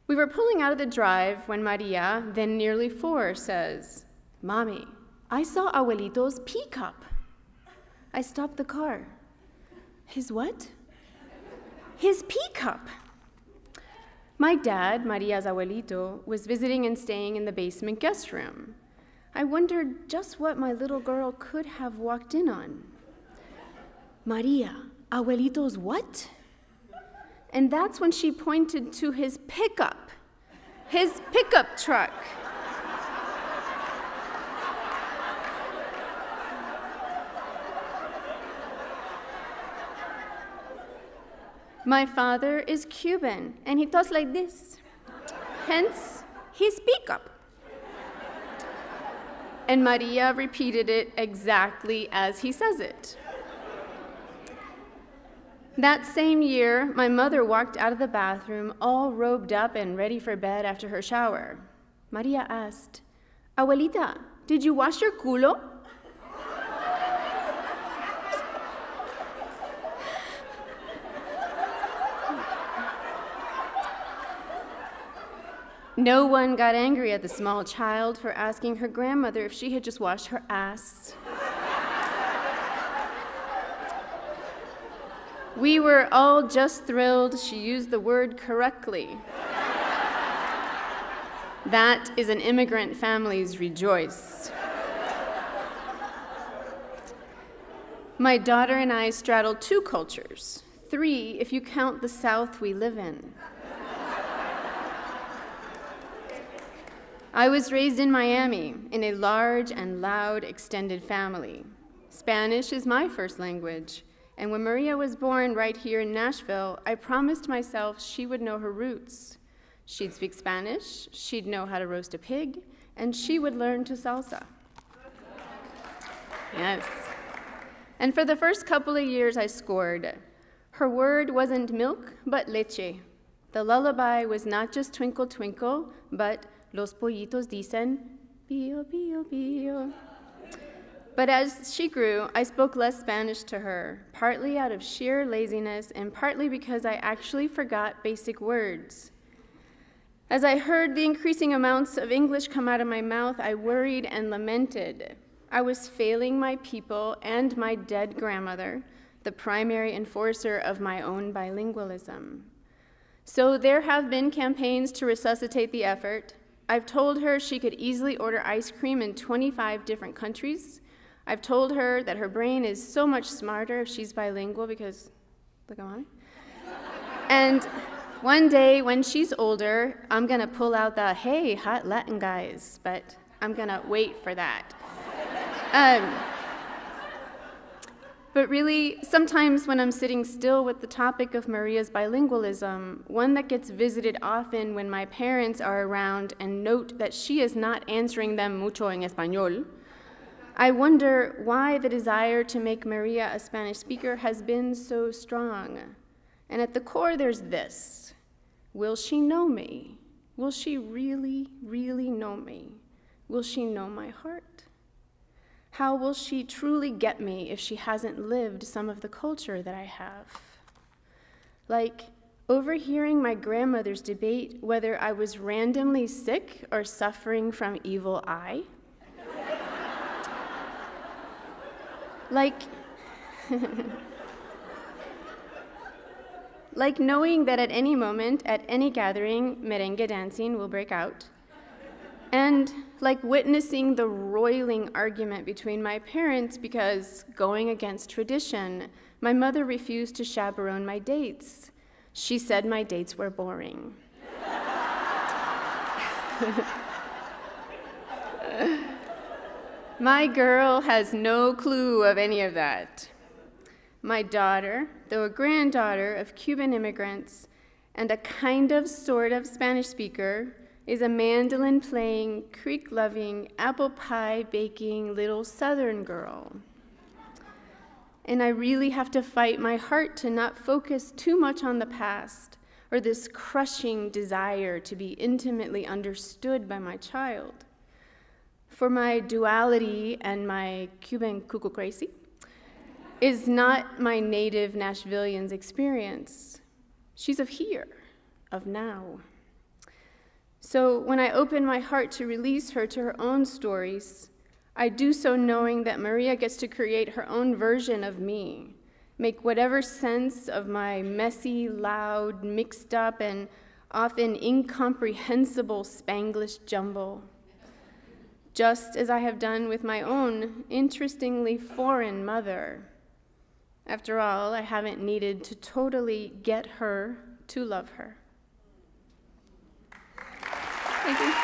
We were pulling out of the drive when Maria, then nearly 4, says, "Mommy, I saw Abuelito's peacup." I stopped the car. His what? His peacup. My dad, Maria's abuelito, was visiting and staying in the basement guest room. I wondered just what my little girl could have walked in on. "Maria, abuelito's what?" And that's when she pointed to his pickup truck. My father is Cuban, and he talks like this, hence his pickup. And Maria repeated it exactly as he says it. That same year, my mother walked out of the bathroom all robed up and ready for bed after her shower. Maria asked, "Abuelita, did you wash your culo?" No one got angry at the small child for asking her grandmother if she had just washed her ass. We were all just thrilled she used the word correctly. That is an immigrant family's rejoice. My daughter and I straddle 2 cultures, 3 if you count the South we live in. I was raised in Miami in a large and loud extended family. Spanish is my first language, and when Maria was born right here in Nashville, I promised myself she would know her roots. She'd speak Spanish, she'd know how to roast a pig, and she would learn to salsa. Yes. And for the first couple of years, I scored. Her word wasn't milk, but leche. The lullaby was not just twinkle, twinkle, but los pollitos dicen, pío, pío, pío. But as she grew, I spoke less Spanish to her, partly out of sheer laziness and partly because I actually forgot basic words. As I heard the increasing amounts of English come out of my mouth, I worried and lamented. I was failing my people and my dead grandmother, the primary enforcer of my own bilingualism. So there have been campaigns to resuscitate the effort. I've told her she could easily order ice cream in 25 different countries. I've told her that her brain is so much smarter if she's bilingual because, look at Mommy. And one day when she's older, I'm gonna pull out the, "Hey, hot Latin guys," but I'm gonna wait for that. But really, sometimes when I'm sitting still with the topic of Maria's bilingualism, one that gets visited often when my parents are around and note that she is not answering them mucho en español, I wonder why the desire to make Maria a Spanish speaker has been so strong. And at the core, there's this. Will she know me? Will she really, really know me? Will she know my heart? How will she truly get me if she hasn't lived some of the culture that I have? Like overhearing my grandmother's debate whether I was randomly sick or suffering from evil eye. Like knowing that at any moment, at any gathering, merengue dancing will break out. And like witnessing the roiling argument between my parents because, going against tradition, my mother refused to chaperone my dates. She said my dates were boring. My girl has no clue of any of that. My daughter, though a granddaughter of Cuban immigrants and a kind of, sort of Spanish speaker, is a mandolin-playing, creek-loving, apple pie-baking little Southern girl. And I really have to fight my heart to not focus too much on the past or this crushing desire to be intimately understood by my child. For my duality and my Cuban cuckoo crazy is not my native Nashvillian's experience. She's of here, of now. So when I open my heart to release her to her own stories, I do so knowing that Maria gets to create her own version of me, make whatever sense of my messy, loud, mixed up, and often incomprehensible Spanglish jumble, just as I have done with my own interestingly foreign mother. After all, I haven't needed to totally get her to love her. Thank you.